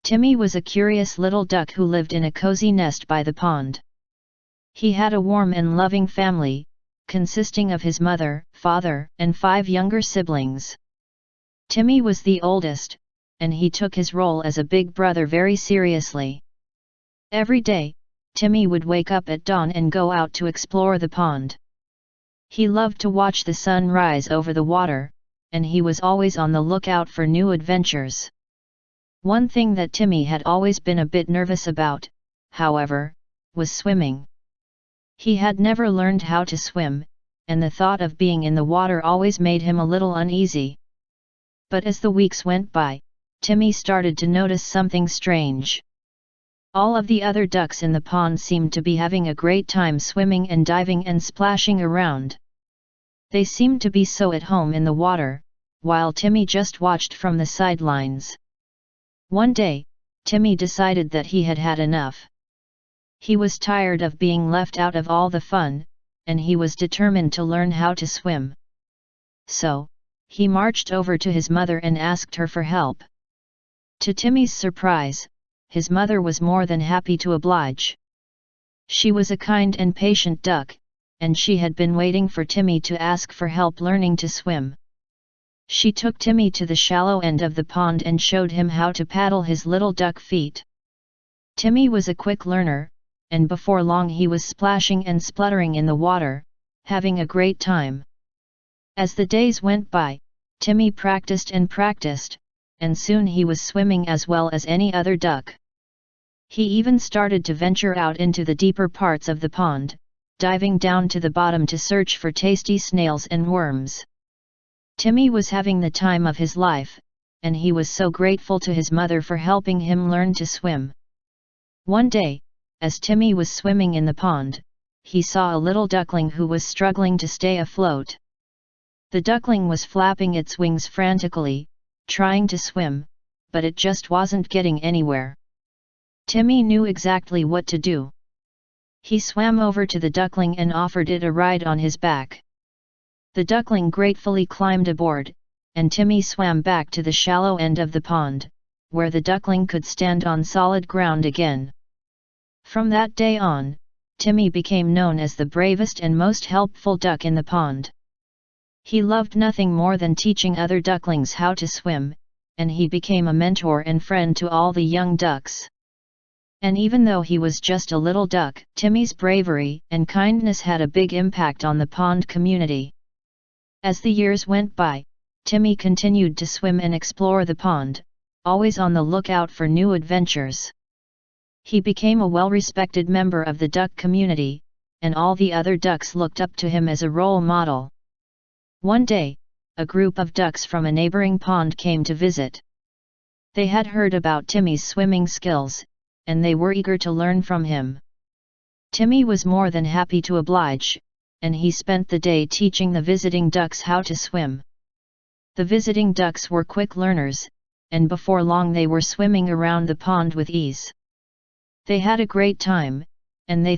Timmy was a curious little duck who lived in a cozy nest by the pond. He had a warm and loving family, consisting of his mother, father, and 5 younger siblings. Timmy was the oldest, and he took his role as a big brother very seriously. Every day, Timmy would wake up at dawn and go out to explore the pond. He loved to watch the sun rise over the water, and he was always on the lookout for new adventures. One thing that Timmy had always been a bit nervous about, however, was swimming. He had never learned how to swim, and the thought of being in the water always made him a little uneasy. But as the weeks went by, Timmy started to notice something strange. All of the other ducks in the pond seemed to be having a great time swimming and diving and splashing around. They seemed to be so at home in the water, while Timmy just watched from the sidelines. One day, Timmy decided that he had had enough. He was tired of being left out of all the fun, and he was determined to learn how to swim. So, he marched over to his mother and asked her for help. To Timmy's surprise, his mother was more than happy to oblige. She was a kind and patient duck, and she had been waiting for Timmy to ask for help learning to swim. She took Timmy to the shallow end of the pond and showed him how to paddle his little duck feet. Timmy was a quick learner, and before long he was splashing and spluttering in the water, having a great time. As the days went by, Timmy practiced, and soon he was swimming as well as any other duck. He even started to venture out into the deeper parts of the pond, diving down to the bottom to search for tasty snails and worms. Timmy was having the time of his life, and he was so grateful to his mother for helping him learn to swim. One day, as Timmy was swimming in the pond, he saw a little duckling who was struggling to stay afloat. The duckling was flapping its wings frantically, trying to swim, but it just wasn't getting anywhere. Timmy knew exactly what to do. He swam over to the duckling and offered it a ride on his back. The duckling gratefully climbed aboard, and Timmy swam back to the shallow end of the pond, where the duckling could stand on solid ground again. From that day on, Timmy became known as the bravest and most helpful duck in the pond. He loved nothing more than teaching other ducklings how to swim, and he became a mentor and friend to all the young ducks. And even though he was just a little duck, Timmy's bravery and kindness had a big impact on the pond community. As the years went by, Timmy continued to swim and explore the pond, always on the lookout for new adventures. He became a well-respected member of the duck community, and all the other ducks looked up to him as a role model. One day, a group of ducks from a neighboring pond came to visit. They had heard about Timmy's swimming skills, and they were eager to learn from him. Timmy was more than happy to oblige, and he spent the day teaching the visiting ducks how to swim. The visiting ducks were quick learners, and before long they were swimming around the pond with ease. They had a great time, and they